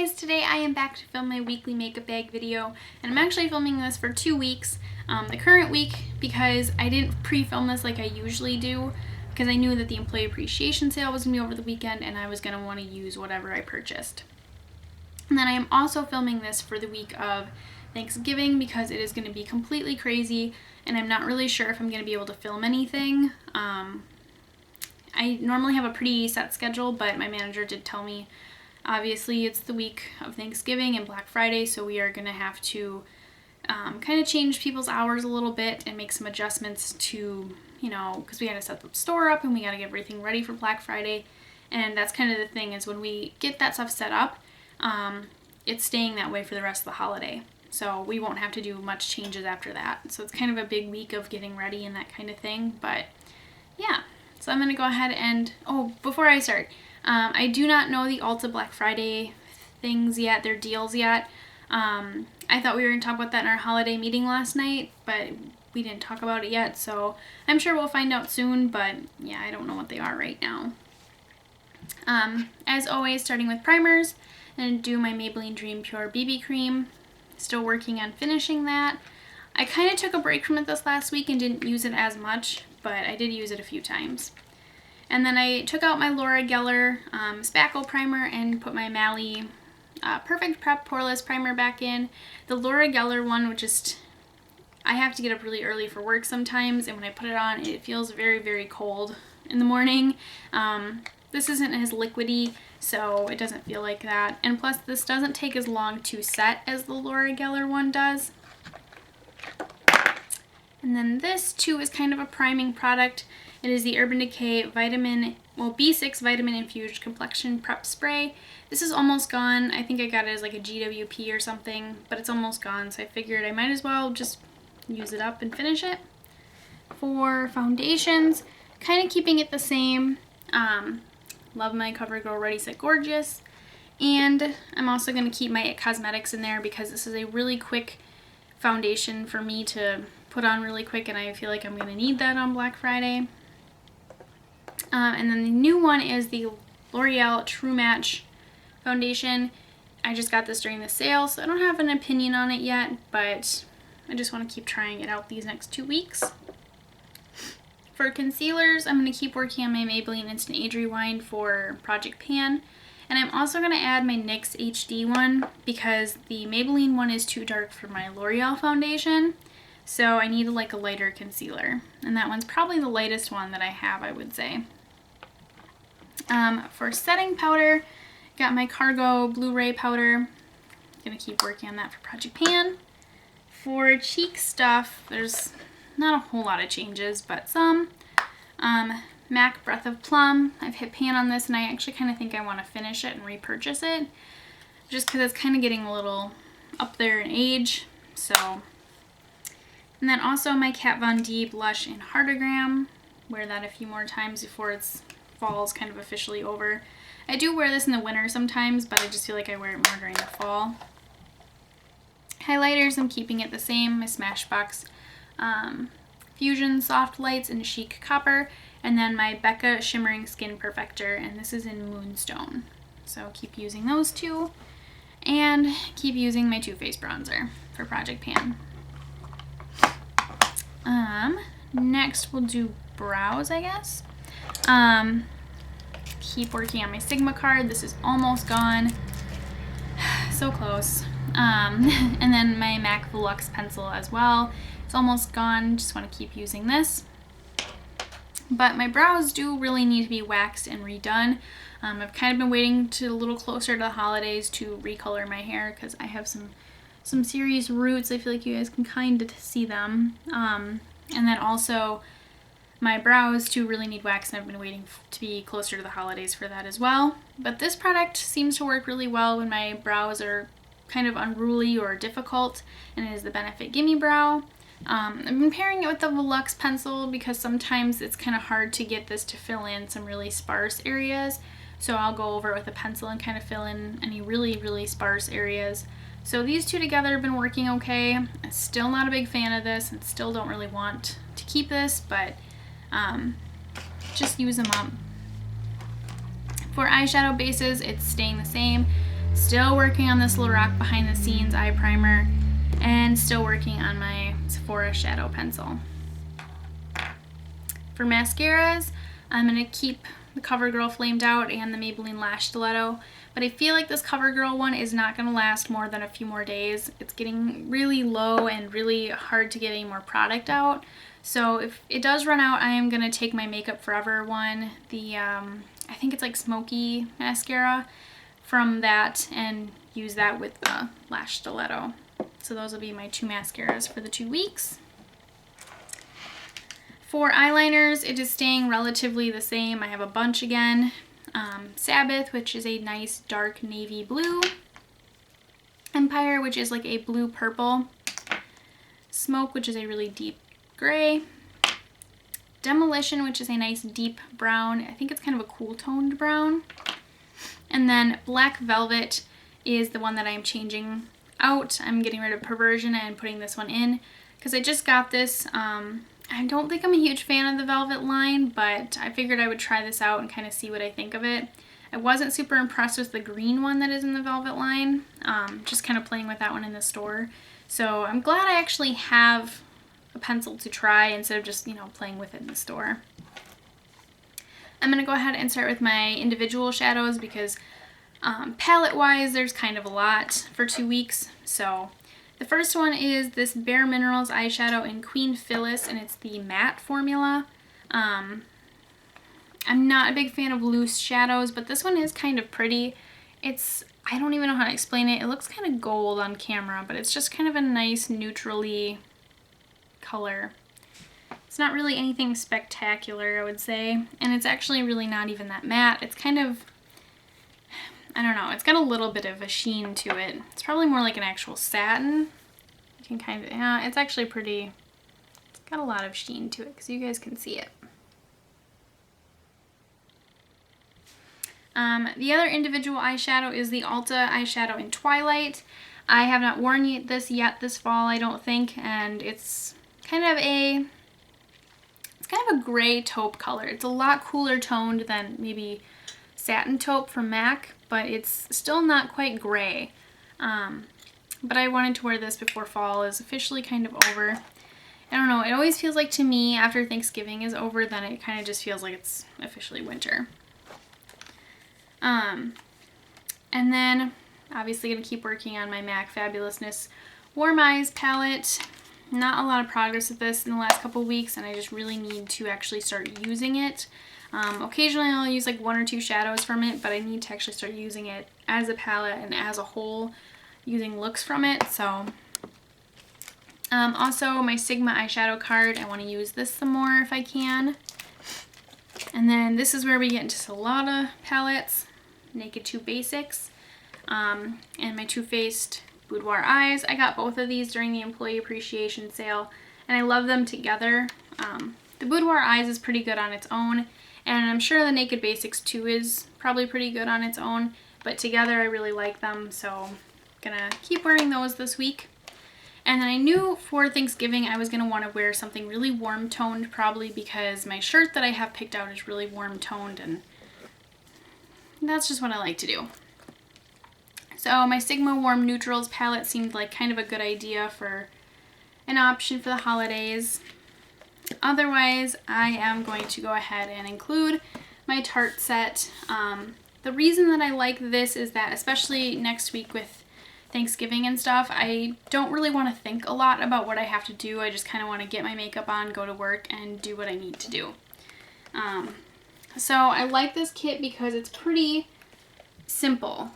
guys, today I am back to film my weekly makeup bag video, and I'm actually filming this for 2 weeks. The current week, because I didn't pre-film this like I usually do, because I knew that the employee appreciation sale was going to be over the weekend and I was going to want to use whatever I purchased. And then I am also filming this for the week of Thanksgiving because it is going to be completely crazy and I'm not really sure if I'm going to be able to film anything. I normally have a pretty set schedule, but my manager did tell me obviously it's the week of Thanksgiving and Black Friday, so we are going to have to kind of change people's hours a little bit and make some adjustments to, because we got to set the store up and we got to get everything ready for Black Friday. And that's kind of the thing, is when we get that stuff set up, it's staying that way for the rest of the holiday. So we won't have to do much changes after that. So it's kind of a big week of getting ready and that kind of thing. But yeah, so I'm going to go ahead and, before I start, I do not know the Ulta Black Friday things yet, their deals yet. I thought we were going to talk about that in our holiday meeting last night, but we didn't talk about it yet, so I'm sure we'll find out soon, but yeah, I don't know what they are right now. As always, starting with primers, I'm going to do my Maybelline Dream Pure BB Cream. Still working on finishing that. I kind of took a break from it this last week and didn't use it as much, but I did use it a few times. And then I took out my Laura Geller Spackle Primer and put my Mally Perfect Prep Poreless Primer back in. The Laura Geller one, which is, I have to get up really early for work sometimes, and when I put it on, it feels very, very cold in the morning. This isn't as liquidy, so it doesn't feel like that. And plus, this doesn't take as long to set as the Laura Geller one does. And then this, too, is kind of a priming product. It is the Urban Decay B6 Vitamin Infused Complexion Prep Spray. This is almost gone. I think I got it as like a GWP or something, but it's almost gone, so I figured I might as well just use it up and finish it. For foundations, kind of keeping it the same. Love my CoverGirl Ready Set Gorgeous. And I'm also going to keep my IT Cosmetics in there because this is a really quick foundation for me to put on really quick, and I feel like I'm going to need that on Black Friday. And then the new one is the L'Oreal True Match foundation. I just got this during the sale, so I don't have an opinion on it yet, but I just want to keep trying it out these next 2 weeks. For concealers, I'm going to keep working on my Maybelline Instant Age Rewind for Project Pan. And I'm also going to add my NYX HD one because the Maybelline one is too dark for my L'Oreal foundation. So I need like a lighter concealer. And that one's probably the lightest one that I have, I would say. For setting powder, got my Cargo Blu-ray powder. Gonna keep working on that for Project Pan. For cheek stuff, there's not a whole lot of changes, but some. MAC Breath of Plum. I've hit pan on this and I actually kind of think I want to finish it and repurchase it. Just because it's kind of getting a little up there in age. So. And then also my Kat Von D Blush in Heartogram. Wear that a few more times before fall is kind of officially over. I do wear this in the winter sometimes, but I just feel like I wear it more during the fall. Highlighters, I'm keeping it the same. My Smashbox Fusion Soft Lights in Chic Copper. And then my Becca Shimmering Skin Perfector, and this is in Moonstone. So keep using those two. And keep using my Too Faced bronzer for Project Pan. Next we'll do brows, I guess. Keep working on my Sigma card. This is almost gone. So close. And then my MAC Velux pencil as well. It's almost gone. Just want to keep using this. But my brows do really need to be waxed and redone. I've kind of been waiting to a little closer to the holidays to recolor my hair because I have some serious roots. I feel like you guys can kind of see them. And then also my brows too really need wax, and I've been waiting to be closer to the holidays for that as well. But this product seems to work really well when my brows are kind of unruly or difficult, and it is the Benefit Gimme Brow. I've been pairing it with the Velux pencil because sometimes it's kind of hard to get this to fill in some really sparse areas. So I'll go over it with a pencil and kind of fill in any really, really sparse areas. So these two together have been working okay. I'm still not a big fan of this and still don't really want to keep this, but just use them up. For eyeshadow bases, it's staying the same. Still working on this Lorac Behind the Scenes eye primer, and still working on my Sephora shadow pencil. For mascaras, I'm going to keep the CoverGirl Flamed Out and the Maybelline Lash Stiletto, but I feel like this CoverGirl one is not going to last more than a few more days. It's getting really low and really hard to get any more product out. So if it does run out, I am going to take my Makeup Forever one, the I think it's like Smoky mascara, from that and use that with the Lash Stiletto. So those will be my 2 mascaras for the 2 weeks. For eyeliners, it is staying relatively the same. I have a bunch again. Sabbath, which is a nice dark navy blue. Empire, which is like a blue purple. Smoke, which is a really deep gray. Demolition, which is a nice deep brown. I think it's kind of a cool toned brown. And then Black Velvet is the one that I'm changing out. I'm getting rid of Perversion and putting this one in because I just got this. I don't think I'm a huge fan of the Velvet line, but I figured I would try this out and kind of see what I think of it. I wasn't super impressed with the green one that is in the Velvet line, just kind of playing with that one in the store. So I'm glad I actually have a pencil to try instead of just, playing with it in the store. I'm going to go ahead and start with my individual shadows because palette-wise, there's kind of a lot for 2 weeks. So the first one is this Bare Minerals eyeshadow in Queen Phyllis, and it's the matte formula. I'm not a big fan of loose shadows, but this one is kind of pretty. I don't even know how to explain it. It looks kind of gold on camera, but it's just kind of a nice neutrally color. It's not really anything spectacular, I would say, and it's actually really not even that matte. It's kind of, I don't know, it's got a little bit of a sheen to it. It's probably more like an actual satin. You can kind of, yeah, it's actually pretty, it's got a lot of sheen to it because you guys can see it. The other individual eyeshadow is the Ulta eyeshadow in Twilight. I have not worn this yet this fall, I don't think, and it's kind of a gray taupe color. It's a lot cooler toned than maybe Satin Taupe from MAC, but it's still not quite gray. But I wanted to wear this before fall is officially kind of over. I don't know, it always feels like to me after Thanksgiving is over, then it kind of just feels like it's officially winter. And then obviously going to keep working on my MAC Fabulousness Warm Eyes palette. Not a lot of progress with this in the last couple weeks, and I just really need to actually start using it. Occasionally I'll use like 1 or 2 shadows from it, but I need to actually start using it as a palette and as a whole, using looks from it. So also my Sigma eyeshadow card, I want to use this some more if I can. And then this is where we get into Salada palettes, Naked 2 Basics, and my Too Faced Boudoir Eyes. I got both of these during the employee appreciation sale, and I love them together. The Boudoir Eyes is pretty good on its own, and I'm sure the Naked Basics too is probably pretty good on its own, but together I really like them, so I'm gonna keep wearing those this week. And then I knew for Thanksgiving I was gonna want to wear something really warm toned, probably because my shirt that I have picked out is really warm toned, and that's just what I like to do. So my Sigma Warm Neutrals palette seemed like kind of a good idea for an option for the holidays. Otherwise, I am going to go ahead and include my Tarte set. The reason that I like this is that, especially next week with Thanksgiving and stuff, I don't really want to think a lot about what I have to do. I just kind of want to get my makeup on, go to work, and do what I need to do. So I like this kit because it's pretty simple.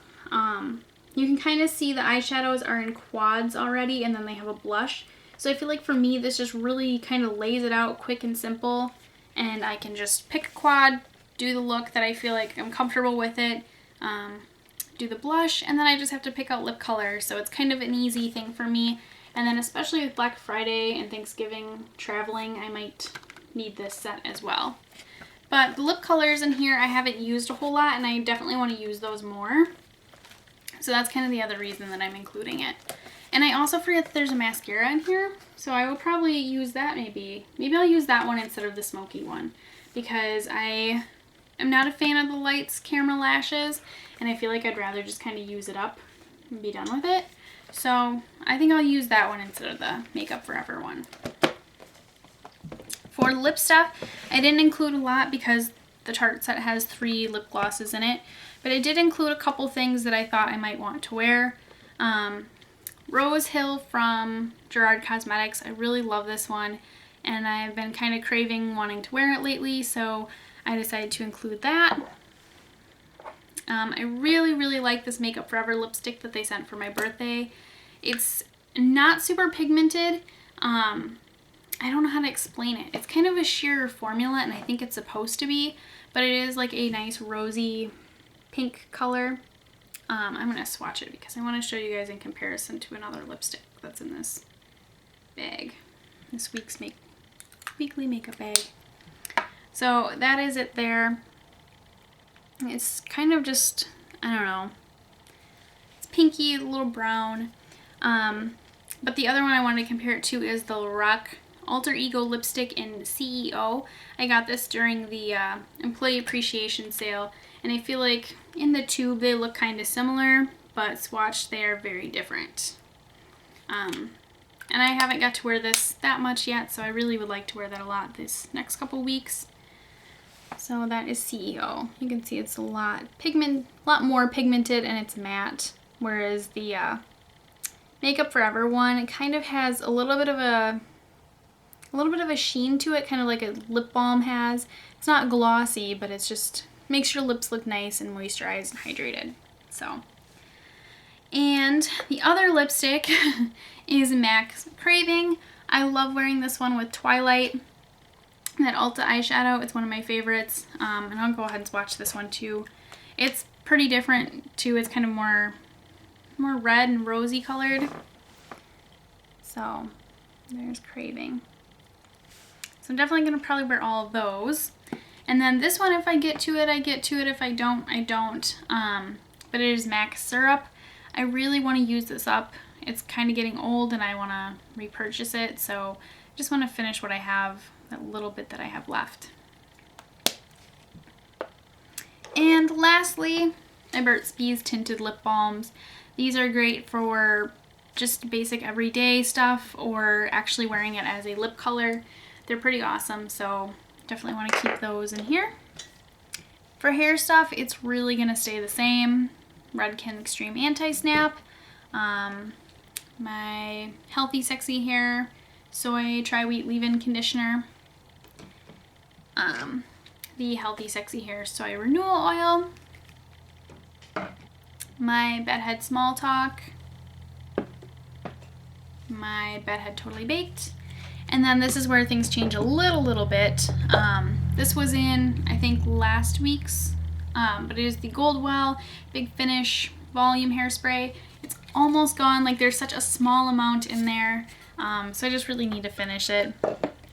You can kind of see the eyeshadows are in quads already, and then they have a blush. So I feel like for me, this just really kind of lays it out quick and simple, and I can just pick a quad, do the look that I feel like I'm comfortable with it, do the blush, and then I just have to pick out lip color. So it's kind of an easy thing for me. And then especially with Black Friday and Thanksgiving traveling, I might need this set as well. But the lip colors in here I haven't used a whole lot, and I definitely want to use those more. So that's kind of the other reason that I'm including it. And I also forget that there's a mascara in here, so I will probably use that maybe. Maybe I'll use that one instead of the smoky one, because I am not a fan of the Lights Camera Lashes, and I feel like I'd rather just kind of use it up and be done with it. So I think I'll use that one instead of the Makeup Forever one. For lip stuff, I didn't include a lot because the Tarte set has 3 lip glosses in it, but I did include a couple things that I thought I might want to wear. Rose Hill from Gerard Cosmetics. I really love this one, and I've been kind of craving wanting to wear it lately, so I decided to include that. I really like this Makeup Forever lipstick that they sent for my birthday. It's not super pigmented. I don't know how to explain it. It's kind of a sheer formula, and I think it's supposed to be, but it is like a nice rosy pink color. I'm going to swatch it because I want to show you guys in comparison to another lipstick that's in this bag. This week's weekly makeup bag. So that is it there. It's kind of just, I don't know. It's pinky, a little brown. But the other one I wanted to compare it to is the Lorac Alter Ego lipstick in CEO. I got this during the employee appreciation sale, and I feel like in the tube they look kind of similar, but swatched they are very different. And I haven't got to wear this that much yet, so I really would like to wear that a lot this next couple weeks. So that is CEO. You can see it's a lot more pigmented, and it's matte, whereas the Makeup Forever one, it kind of has a little bit of a sheen to it, kind of like a lip balm has. It's not glossy, but it's just makes your lips look nice and moisturized and hydrated. So, and the other lipstick is MAC's Craving. I love wearing this one with Twilight, that Ulta eyeshadow. It's one of my favorites, and I'll go ahead and swatch this one too. It's pretty different too. It's kind of more red and rosy colored. So there's Craving. So I'm definitely going to probably wear all of those. And then this one, if I get to it, I get to it. If I don't, I don't. But it is MAC Syrup. I really want to use this up. It's kind of getting old and I want to repurchase it. So I just want to finish what I have, that little bit that I have left. And lastly, my Burt's Bees Tinted Lip Balms. These are great for just basic everyday stuff or actually wearing it as a lip color. They're pretty awesome, so definitely want to keep those in here. For hair stuff, it's really going to stay the same. Redken Extreme Anti-Snap. My Healthy Sexy Hair Soy Tri-Wheat Leave-In Conditioner. The Healthy Sexy Hair Soy Renewal Oil. My Bedhead Small Talk. My Bedhead Totally Baked. And then this is where things change a little bit. This was in, I think, last week's, but it is the Goldwell Big Finish Volume Hairspray. It's almost gone. Like, there's such a small amount in there, so I just really need to finish it.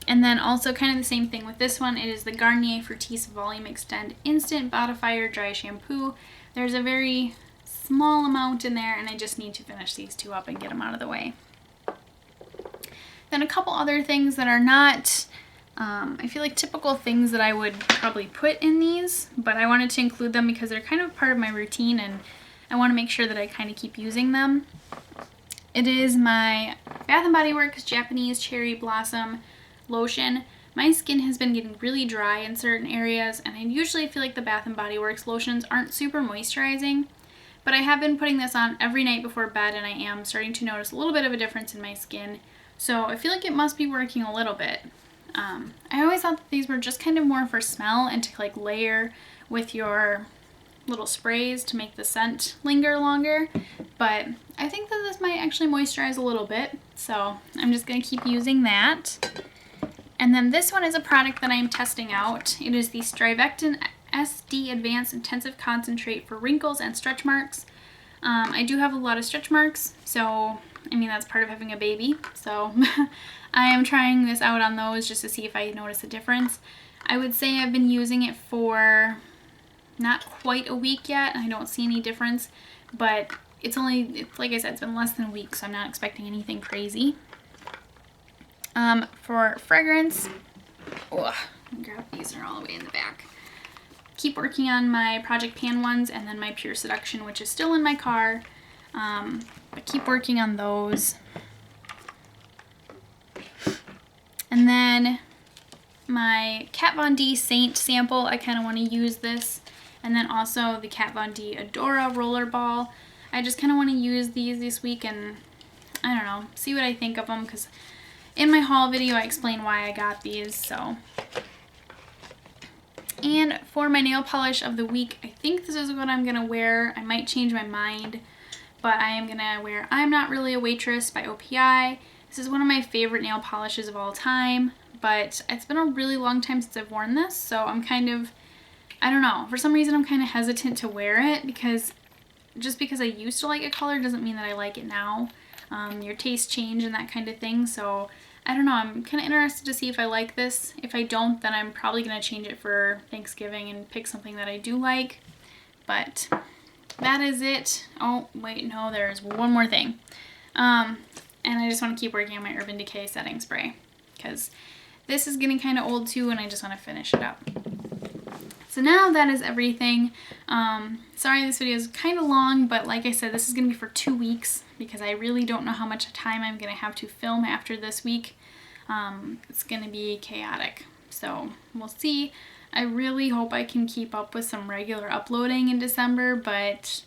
And then also kind of the same thing with this one. It is the Garnier Fructis Volume Extend Instant Beautifier Dry Shampoo. There's a very small amount in there, and I just need to finish these two up and get them out of the way. Then a couple other things that are not, I feel like typical things that I would probably put in these, but I wanted to include them because they're kind of part of my routine and I want to make sure that I kind of keep using them. It is my Bath & Body Works Japanese Cherry Blossom Lotion. My skin has been getting really dry in certain areas, and I usually feel like the Bath & Body Works lotions aren't super moisturizing, but I have been putting this on every night before bed, and I am starting to notice a little bit of a difference in my skin. So I feel like it must be working a little bit. I always thought that these were just kind of more for smell and to like layer with your little sprays to make the scent linger longer, but I think that this might actually moisturize a little bit, so I'm just going to keep using that. And then this one is a product that I'm testing out. It is the Strivectin SD Advanced Intensive Concentrate for wrinkles and stretch marks. I do have a lot of stretch marks, so I mean, that's part of having a baby, so I am trying this out on those just to see if I notice a difference. I would say I've been using it for not quite a week yet. I don't see any difference, but it's like I said, it's been less than a week, so I'm not expecting anything crazy. For fragrance, grab these, are all the way in the back. keep working on my Project Pan ones and then my Pure Seduction, which is still in my car. But keep working on those. And then my Kat Von D Saint sample, I kind of want to use this. And then also the Kat Von D Adora roller ball. I just kind of want to use these this week and, I don't know, see what I think of them, because in my haul video I explain why I got these, so. And for my nail polish of the week, I think this is what I'm going to wear. I might change my mind, but I am going to wear I'm Not Really a Waitress by OPI. This is one of my favorite nail polishes of all time, but it's been a really long time since I've worn this, so I'm kind of, I don't know, for some reason I'm kind of hesitant to wear it, because just because I used to like a color doesn't mean that I like it now. Your tastes change and that kind of thing, so I don't know, I'm kind of interested to see if I like this. If I don't, then I'm probably going to change it for Thanksgiving and pick something that I do like. But that is it. Oh, wait, no, there's one more thing. And I just want to keep working on my Urban Decay setting spray, because this is getting kind of old too, and I just want to finish it up. So now that is everything. Sorry this video is kind of long, but like I said, this is going to be for 2 weeks because I really don't know how much time I'm going to have to film after this week. It's going to be chaotic, so we'll see. I really hope I can keep up with some regular uploading in December, but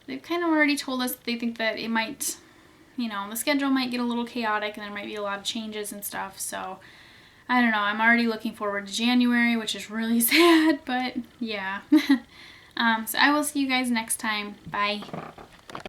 they've kind of already told us that they think that it might, you know, the schedule might get a little chaotic and there might be a lot of changes and stuff, so I don't know, I'm already looking forward to January, which is really sad, but yeah. So I will see you guys next time. Bye.